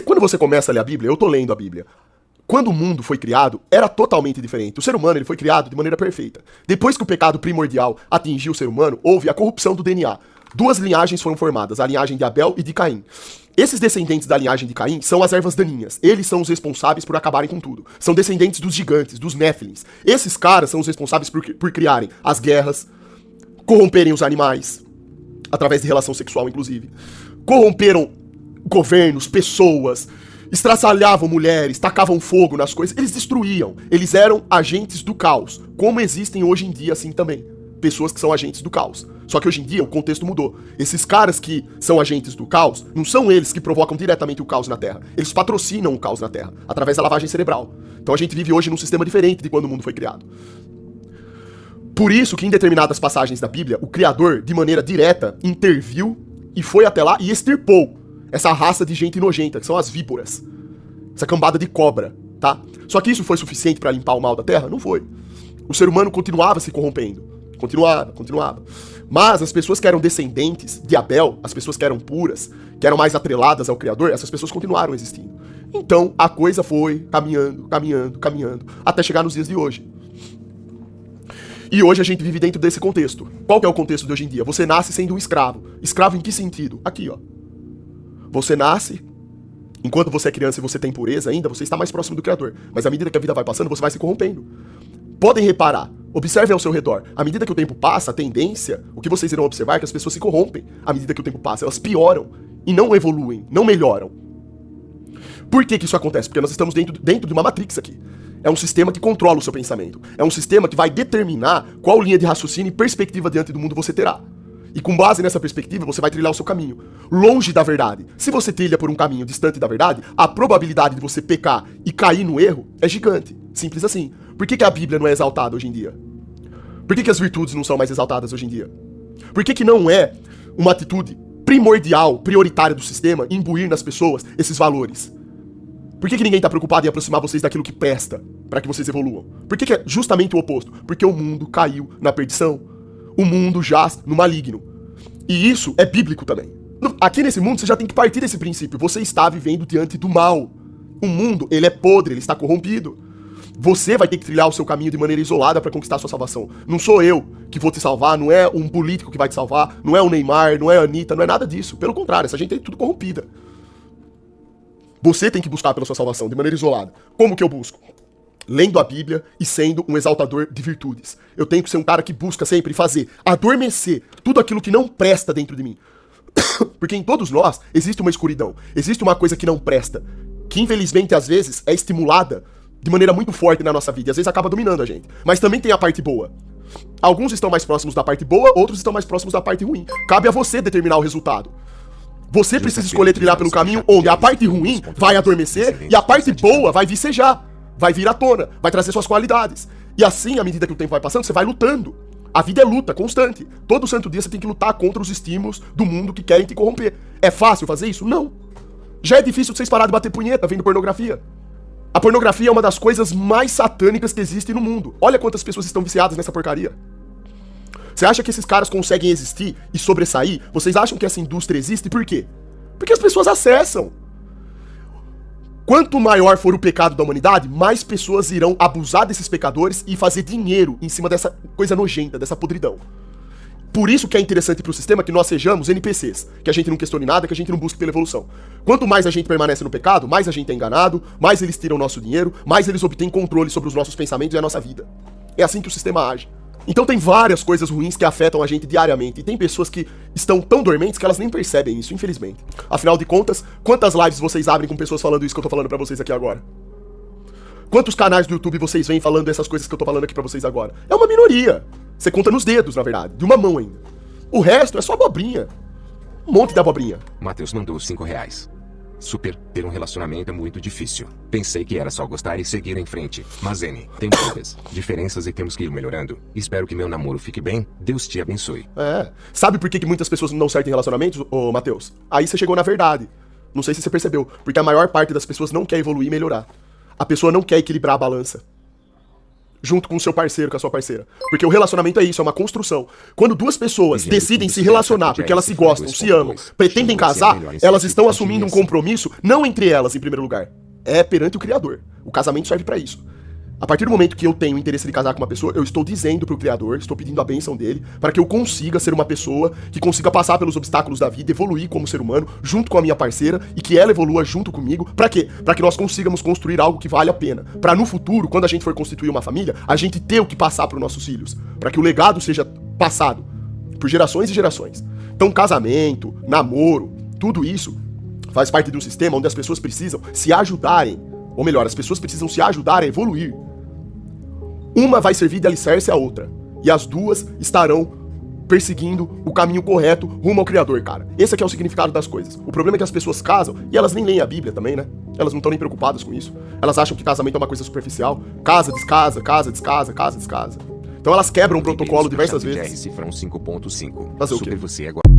Quando você começa a ler a Bíblia, eu tô lendo a Bíblia. Quando o mundo foi criado, era totalmente diferente. O ser humano ele foi criado de maneira perfeita. Depois que o pecado primordial atingiu o ser humano, houve a corrupção do DNA. Duas linhagens foram formadas, a linhagem de Abel e de Caim. Esses descendentes da linhagem de Caim são as ervas daninhas. Eles são os responsáveis por acabarem com tudo. São descendentes dos gigantes, dos Néfilins. Esses caras são os responsáveis por criarem as guerras, corromperem os animais, através de relação sexual, inclusive. Corromperam governos, pessoas, estraçalhavam mulheres, tacavam fogo nas coisas. Eles destruíam. Eles eram agentes do caos. Como existem hoje em dia, assim também. Pessoas que são agentes do caos. Só que hoje em dia o contexto mudou. Esses caras que são agentes do caos, não são eles que provocam diretamente o caos na Terra. Eles patrocinam o caos na Terra, através da lavagem cerebral. Então a gente vive hoje num sistema diferente de quando o mundo foi criado. Por isso que em determinadas passagens da Bíblia, o Criador, de maneira direta, interviu e foi até lá e extirpou essa raça de gente nojenta, que são as víboras. Essa cambada de cobra, tá? Só que isso foi suficiente pra limpar o mal da Terra? Não foi. O ser humano continuava se corrompendo. Continuava. Mas as pessoas que eram descendentes de Abel, as pessoas que eram puras, que eram mais atreladas ao Criador, essas pessoas continuaram existindo. Então a coisa foi caminhando, até chegar nos dias de hoje. E hoje a gente vive dentro desse contexto. Qual que é o contexto de hoje em dia? Você nasce sendo um escravo. Escravo em que sentido? Aqui, ó. Você nasce, enquanto você é criança e você tem pureza ainda, você está mais próximo do Criador. Mas à medida que a vida vai passando, você vai se corrompendo. Podem reparar, observem ao seu redor. À medida que o tempo passa, a tendência, o que vocês irão observar é que as pessoas se corrompem. À medida que o tempo passa, elas pioram e não evoluem, não melhoram. Por que isso acontece? Porque nós estamos dentro de uma matrix aqui. É um sistema que controla o seu pensamento. É um sistema que vai determinar qual linha de raciocínio e perspectiva diante do mundo você terá. E com base nessa perspectiva, você vai trilhar o seu caminho, longe da verdade. Se você trilha por um caminho distante da verdade, a probabilidade de você pecar e cair no erro é gigante. Simples assim. Por que a Bíblia não é exaltada hoje em dia? Por que as virtudes não são mais exaltadas hoje em dia? Por que não é uma atitude primordial, prioritária do sistema, imbuir nas pessoas esses valores? Por que ninguém está preocupado em aproximar vocês daquilo que presta, para que vocês evoluam? Por que é justamente o oposto? Porque o mundo caiu na perdição. O mundo jaz no maligno. E isso é bíblico também. Aqui nesse mundo você já tem que partir desse princípio. Você está vivendo diante do mal. O mundo, ele é podre, ele está corrompido. Você vai ter que trilhar o seu caminho de maneira isolada para conquistar a sua salvação. Não sou eu que vou te salvar, não é um político que vai te salvar, não é o Neymar, não é a Anitta, não é nada disso. Pelo contrário, essa gente é tudo corrompida. Você tem que buscar pela sua salvação de maneira isolada. Como que eu busco? Lendo a Bíblia e sendo um exaltador de virtudes. Eu tenho que ser um cara que busca sempre fazer, adormecer tudo aquilo que não presta dentro de mim. Porque em todos nós existe uma escuridão, existe uma coisa que não presta, que infelizmente às vezes é estimulada de maneira muito forte na nossa vida e às vezes acaba dominando a gente. Mas também tem a parte boa. Alguns estão mais próximos da parte boa, outros estão mais próximos da parte ruim. Cabe a você determinar o resultado. Você precisa escolher trilhar pelo caminho onde a parte ruim vai adormecer e a parte boa vai vicejar. Vai vir à tona, vai trazer suas qualidades. E assim, à medida que o tempo vai passando, você vai lutando. A vida é luta, constante. Todo santo dia você tem que lutar contra os estímulos do mundo que querem te corromper. É fácil fazer isso? Não. Já é difícil vocês parar de bater punheta vendo pornografia. A pornografia é uma das coisas mais satânicas que existem no mundo. Olha quantas pessoas estão viciadas nessa porcaria. Você acha que esses caras conseguem existir e sobressair? Vocês acham que essa indústria existe? Por quê? Porque as pessoas acessam. Quanto maior for o pecado da humanidade, mais pessoas irão abusar desses pecadores e fazer dinheiro em cima dessa coisa nojenta, dessa podridão. Por isso que é interessante para o sistema que nós sejamos NPCs, que a gente não questione nada, que a gente não busque pela evolução. Quanto mais a gente permanece no pecado, mais a gente é enganado, mais eles tiram o nosso dinheiro, mais eles obtêm controle sobre os nossos pensamentos e a nossa vida. É assim que o sistema age. Então tem várias coisas ruins que afetam a gente diariamente. E tem pessoas que estão tão dormentes que elas nem percebem isso, infelizmente. Afinal de contas, quantas lives vocês abrem com pessoas falando isso que eu tô falando pra vocês aqui agora? Quantos canais do YouTube vocês vêm falando essas coisas que eu tô falando aqui pra vocês agora? É uma minoria. Você conta nos dedos, na verdade. De uma mão ainda. O resto é só abobrinha. Um monte de abobrinha. Matheus mandou R$5. Super, ter um relacionamento é muito difícil. Pensei que era só gostar e seguir em frente. Mas N, tem muitas diferenças e temos que ir melhorando. Espero que meu namoro fique bem. Deus te abençoe. Sabe por que muitas pessoas não dão certo em relacionamentos, ô Matheus? Aí você chegou na verdade. Não sei se você percebeu. Porque a maior parte das pessoas não quer evoluir e melhorar. A pessoa não quer equilibrar a balança. junto com o seu parceiro, com a sua parceira. Porque o relacionamento é isso, é uma construção. Quando duas pessoas decidem se relacionar porque elas se gostam, se amam, pretendem casar, elas estão assumindo um compromisso não entre elas, em primeiro lugar. É perante o Criador. O casamento serve pra isso. A partir do momento que eu tenho interesse de casar com uma pessoa, eu estou dizendo pro Criador, estou pedindo a bênção dele, para que eu consiga ser uma pessoa que consiga passar pelos obstáculos da vida, evoluir como ser humano, junto com a minha parceira, e que ela evolua junto comigo. Pra quê? Pra que nós consigamos construir algo que vale a pena. Pra no futuro, quando a gente for constituir uma família, a gente ter o que passar pros nossos filhos. Pra que o legado seja passado por gerações e gerações. Então, casamento, namoro, tudo isso faz parte de um sistema onde as pessoas precisam se ajudarem. Ou melhor, as pessoas precisam se ajudar a evoluir. Uma vai servir de alicerce à outra. E as duas estarão perseguindo o caminho correto rumo ao Criador, cara. Esse aqui é o significado das coisas. O problema é que as pessoas casam e elas nem leem a Bíblia também, né? Elas não estão nem preocupadas com isso. Elas acham que casamento é uma coisa superficial. Casa, descasa, casa, descasa, casa, descasa. Então elas quebram o protocolo diversas vezes. Cifrão 5.5. Fazer o quê? Super você agora.